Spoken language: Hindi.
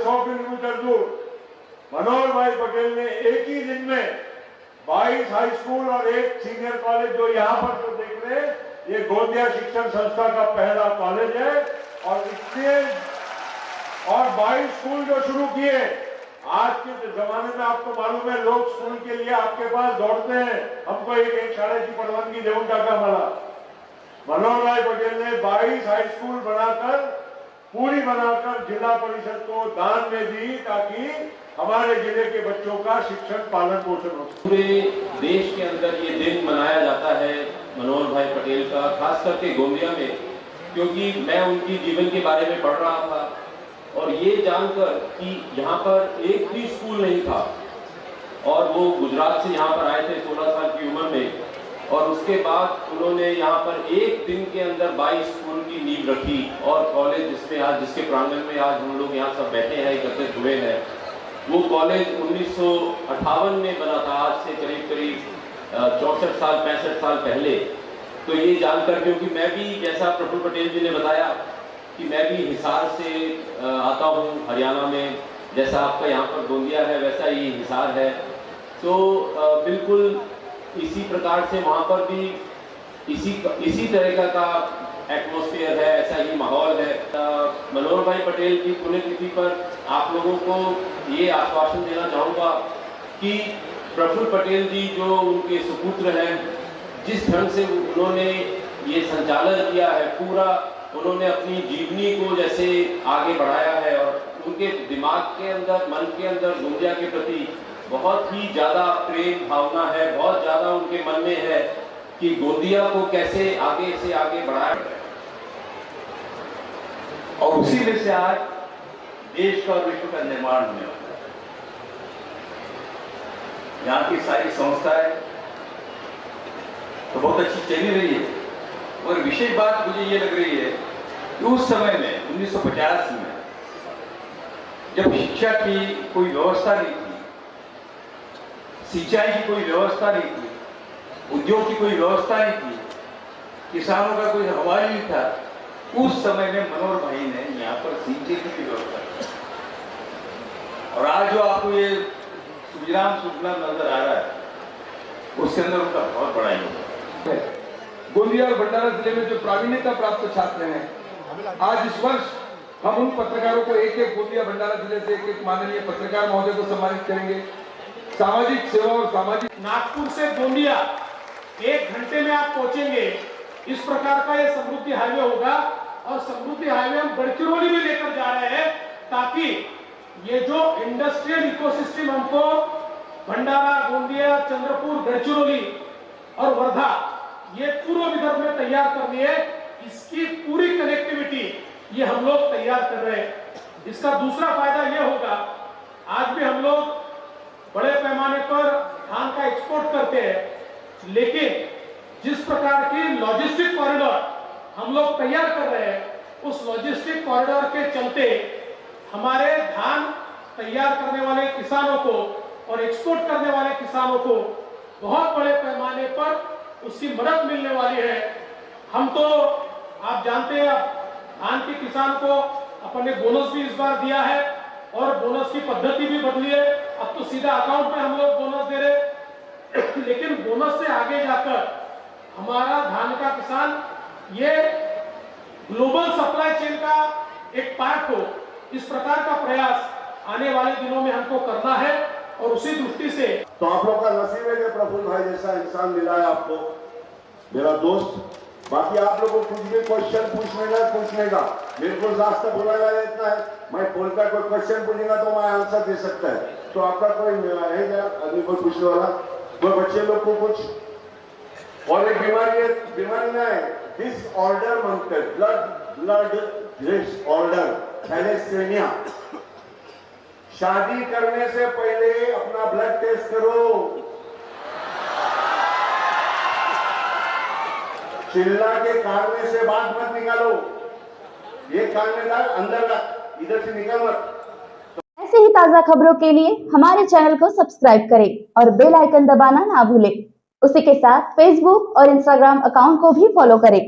100 किलोमीटर दूर मनोहर भाई पटेल ने एक ही दिन में 22 हाई स्कूल और एक सीनियर कॉलेज, जो यहाँ पर जो देख रहे हैं, ये गोंदिया शिक्षण संस्था का पहला कॉलेज है। और इतने और 22 स्कूल जो शुरू किए। आज के जमाने में आपको मालूम है, लोग स्कूल के लिए आपके पास दौड़ते हैं, हमको एक शाळेची परवानगी देऊन टाका मला। मनोहर भाई पटेल ने 22 हाई स्कूल बनाकर, पूरी बनाकर जिला परिषद को दान में दी, ताकि हमारे जिले के बच्चों का शिक्षण पालन पोषण हो। पूरे देश के अंदर ये दिन मनाया जाता है मनोहर भाई पटेल का, खास करके गोंदिया में, क्योंकि मैं उनकी जीवन के बारे में पढ़ रहा था और ये जानकर कि यहाँ पर एक भी स्कूल नहीं था और वो गुजरात से यहाँ पर आए थे 16 साल की उम्र में, और उसके बाद उन्होंने यहाँ पर एक दिन के अंदर 22 स्कूल की नींव रखी और कॉलेज जिसमें आज, जिसके प्रांगण में आज हम लोग यहाँ सब बैठे हैं, एकत्रित हुए हैं, वो कॉलेज 1958 में बना था, आज से करीब 64 साल 65 साल पहले। तो ये जानकर, क्योंकि मैं भी, जैसा प्रफुल्ल पटेल जी ने बताया कि मैं भी हिसार से आता हूँ, हरियाणा में, जैसा आपका यहाँ पर गोंदिया है वैसा ही हिसार है, तो बिल्कुल इसी प्रकार से वहाँ पर भी इसी तरह का एटमॉस्फेयर है, ऐसा ही माहौल है। मनोहर भाई पटेल की पुण्यतिथि पर आप लोगों को ये आश्वासन देना चाहूँगा कि प्रफुल्ल पटेल जी जो उनके सुपुत्र हैं, जिस ढंग से उन्होंने ये संचालन किया है पूरा, उन्होंने अपनी जीवनी को जैसे आगे बढ़ाया है और उनके दिमाग के अंदर, मन के अंदर गोंदिया के प्रति बहुत ही ज़्यादा प्रेम भावना है, बहुत ज़्यादा उनके मन में है कि गोंदिया को कैसे आगे से आगे बढ़ाया, और उसी में से आज देश का और विश्व का निर्माण होने वाला है। यहाँ की सारी संस्थाएं तो बहुत अच्छी चली रही है, और विशेष बात मुझे ये लग रही है कि उस समय में 1950 में जब शिक्षा की कोई व्यवस्था नहीं थी, सिंचाई की कोई व्यवस्था नहीं थी, उद्योग की कोई व्यवस्था नहीं थी, किसानों का कोई हवाला नहीं था, उस समय में मनोहर भाई ने यहाँ पर सिंचाई की व्यवस्था की। और आज जो आपको ये सुविधाम सुविधा नजर आ रहा है, उसके अंदर उनका बहुत बड़ा योगदान है। गोंदिया और भंडारा जिले में जो प्रावीण्यता प्राप्त छात्र हैं, आज इस वर्ष हम उन पत्रकारों को एक गोंदिया भंडारा जिले से एक माननीय पत्रकार महोदय को सम्मानित करेंगे। सामाजिक सेवा और सामाजिक, नागपुर से गोंदिया 1 घंटे में आप पहुंचेंगे, इस प्रकार का ये समृद्धि हाईवे होगा। और समृद्धि हाईवे हम गढ़चिरौली में लेकर जा रहे हैं, ताकि ये जो इंडस्ट्रियल इकोसिस्टम हमको भंडारा, गोंदिया, चंद्रपुर, गढ़चिरौली और वर्धा, ये पूर्व विदर्भ में तैयार करनी है, इसकी पूरी कनेक्टिविटी ये हम लोग तैयार कर रहे हैं। इसका दूसरा फायदा ये होगा, आज भी हम लोग बड़े पैमाने पर धान का एक्सपोर्ट करते हैं, लेकिन जिस प्रकार की लॉजिस्टिक कॉरिडोर हम लोग तैयार कर रहे हैं, उस लॉजिस्टिक कॉरिडोर के चलते हमारे धान तैयार करने वाले किसानों को और एक्सपोर्ट करने वाले किसानों को बहुत बड़े पैमाने पर उसकी मदद मिलने वाली है। हम तो आप जानते हैं, धान के किसान को अपन ने बोनस भी इस बार दिया है और बोनस की पद्धति भी बदली है, अब तो सीधा अकाउंट में हम लोग बोनस दे रहे। लेकिन बोनस से आगे जाकर हमारा धान का किसान ये ग्लोबल सप्लाई चेन का एक पार्ट हो, इस प्रकार का प्रयास आने वाले दिनों में हमको करना है। और उसी दृष्टि से तो आप लोग का नसीब है कि प्रफुल्ल भाई जैसा इंसान मिला है आपको, मेरा दोस्त। बाकी आप लोगों को कुछ भी क्वेश्चन पूछने का बिल्कुल रास्ता बुलाया जाता है। मैं फोन पर कोई क्वेश्चन पूछेगा तो मैं आंसर दे सकता है। तो आपका कोई है क्या अभी कोई पूछने वाला? कोई बच्चे लोग को कुछ? और एक बीमारी ना है, डिसऑर्डर मानते, ब्लड डिसऑर्डर, थैलेसीमिया। शादी करने से पहले अपना ब्लड टेस्ट करो। चिल्ला के कानने से बात मत निकालो, ये कान में डाल, अंदर रख, इधर से निकल मत। ऐसे ही ताजा खबरों के लिए हमारे चैनल को सब्सक्राइब करें और बेल आइकन दबाना ना भूलें। उसी के साथ फेसबुक और इंस्टाग्राम अकाउंट को भी फॉलो करें।